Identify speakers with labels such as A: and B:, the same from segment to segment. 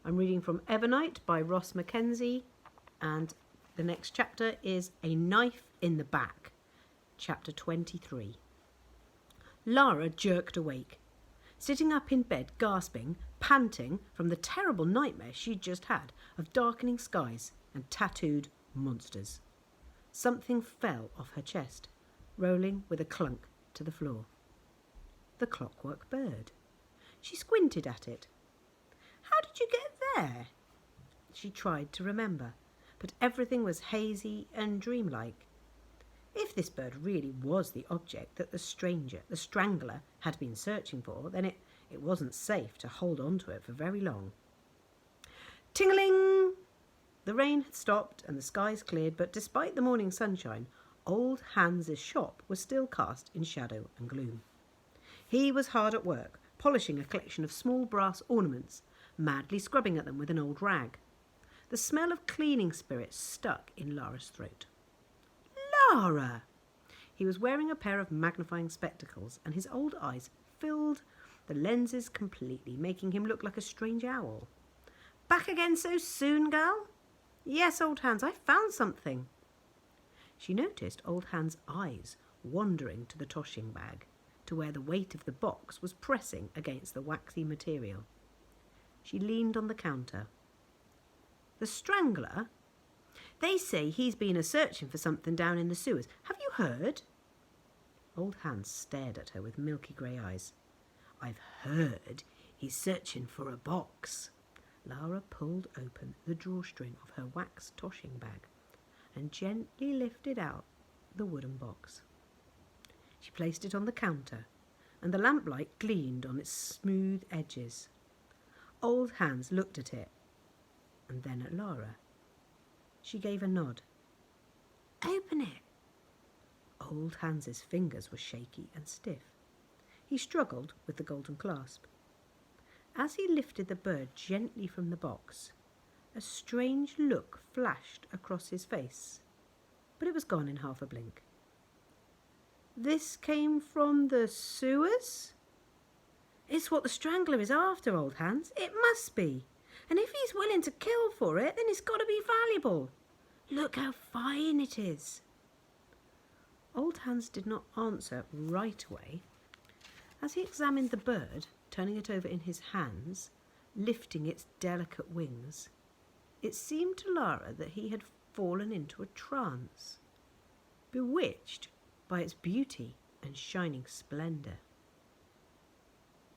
A: I'm reading from EVERNIGHT by Ross Mackenzie, and the next chapter is A Knife in the Back, chapter 23. Lara jerked awake, sitting up in bed, gasping, panting from the terrible nightmare she'd just had of darkening skies and tattooed monsters. Something fell off her chest, rolling with a clunk to the floor. The clockwork bird. She squinted at it. How did you get there? She tried to remember, but everything was hazy and dreamlike. If this bird really was the object that the strangler, had been searching for, then it wasn't safe to hold on to it for very long. Ting-a-ling! The rain had stopped and the skies cleared, but despite the morning sunshine, old Hans's shop was still cast in shadow and gloom. He was hard at work, polishing a collection of small brass ornaments, madly scrubbing at them with an old rag. The smell of cleaning spirits stuck in Lara's throat. Lara! He was wearing a pair of magnifying spectacles, and his old eyes filled the lenses completely, making him look like a strange owl. Back again so soon, girl? Yes, old Hans, I found something. She noticed old Hans' eyes wandering to the toshing bag, to where the weight of the box was pressing against the waxy material. She leaned on the counter. The strangler? They say he's been a-searching for something down in the sewers. Have you heard? Old Hans stared at her with milky grey eyes. I've heard he's searching for a box. Lara pulled open the drawstring of her wax toshing bag and gently lifted out the wooden box. She placed it on the counter, and the lamplight gleamed on its smooth edges. Old Hans looked at it, and then at Lara. She gave a nod. Open it. Old Hans's fingers were shaky and stiff. He struggled with the golden clasp. As he lifted the bird gently from the box, a strange look flashed across his face, but it was gone in half a blink. This came from the sewers? It's what the strangler is after, old Hans. It must be. And if he's willing to kill for it, then it's got to be valuable. Look how fine it is. Old Hans did not answer right away. As he examined the bird, turning it over in his hands, lifting its delicate wings, it seemed to Lara that he had fallen into a trance, bewitched by its beauty and shining splendour.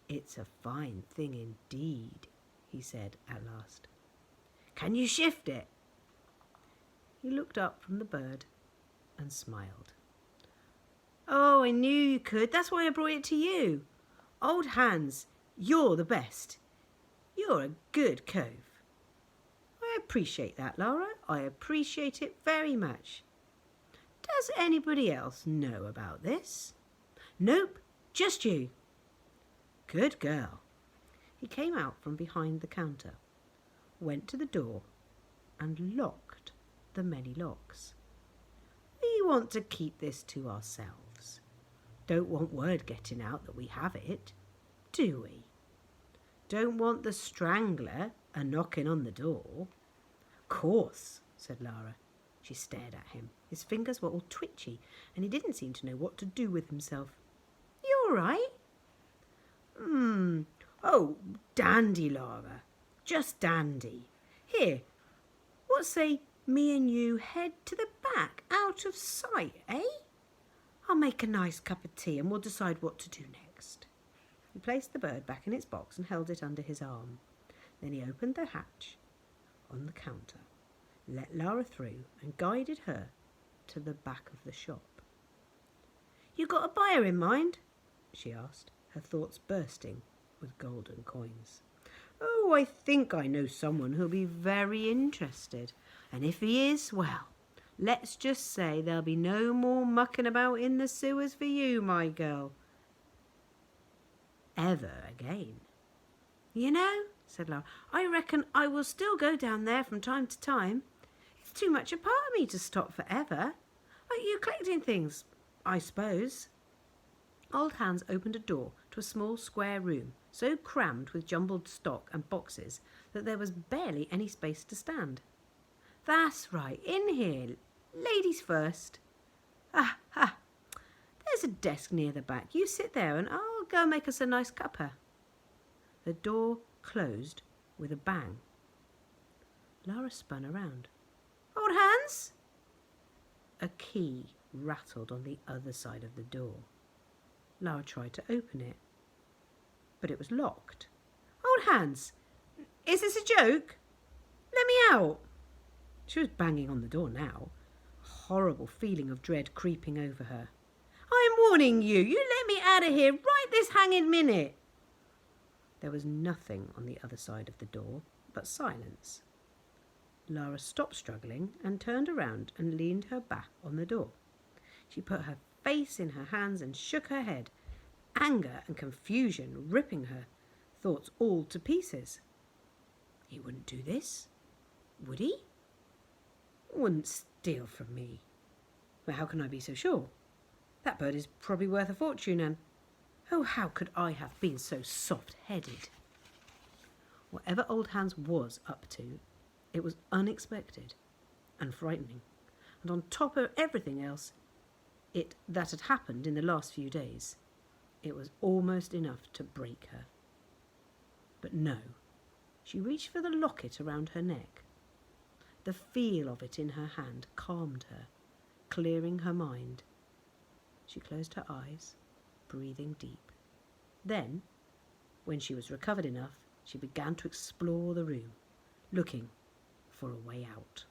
A: It's a fine thing indeed, he said at last. Can you shift it? He looked up from the bird and smiled. Oh, I knew you could. That's why I brought it to you. Old Hans, you're the best. You're a good cove. I appreciate that, Lara. I appreciate it very much. Does anybody else know about this? Nope, just you. Good girl. He came out from behind the counter, went to the door and locked the many locks. We want to keep this to ourselves. Don't want word getting out that we have it, do we? Don't want the strangler a-knocking on the door. Course, said Lara. She stared at him. His fingers were all twitchy, and he didn't seem to know what to do with himself. You all right? Oh, dandy, Lara. Just dandy. Here, what say me and you head to the back, out of sight, eh? I'll make a nice cup of tea and we'll decide what to do next. He placed the bird back in its box and held it under his arm. Then he opened the hatch on the counter, let Lara through and guided her to the back of the shop. You got a buyer in mind? She asked, her thoughts bursting with golden coins. Oh, I think I know someone who'll be very interested. And if he is, well, let's just say there'll be no more mucking about in the sewers for you, my girl. Ever again. You know, said Lara, I reckon I will still go down there from time to time. It's too much a part of me to stop forever. Like you collecting things, I suppose. Old Hans opened a door to a small square room so crammed with jumbled stock and boxes that there was barely any space to stand. "That's right, in here. Ladies first. Ah, ha. There's a desk near the back. You sit there and I'll go make us a nice cuppa." The door closed with a bang. Lara spun around. "Old Hans?" A key rattled on the other side of the door. Lara tried to open it, but it was locked. "Old Hans, is this a joke? Let me out." She was banging on the door now, a horrible feeling of dread creeping over her. "I'm warning you. You let me out of here right this hanging minute." There was nothing on the other side of the door but silence. Lara stopped struggling and turned around and leaned her back on the door. She put her face in her hands and shook her head, anger and confusion ripping her thoughts all to pieces. He wouldn't do this, would he? Wouldn't steal from me. Well, how can I be so sure? That bird is probably worth a fortune, and oh, how could I have been so soft-headed? Whatever old Hans was up to, it was unexpected and frightening, and on top of everything else that had happened in the last few days, it was almost enough to break her. But no, she reached for the locket around her neck. The feel of it in her hand calmed her, clearing her mind. She closed her eyes, breathing deep. Then, when she was recovered enough, she began to explore the room, looking for a way out.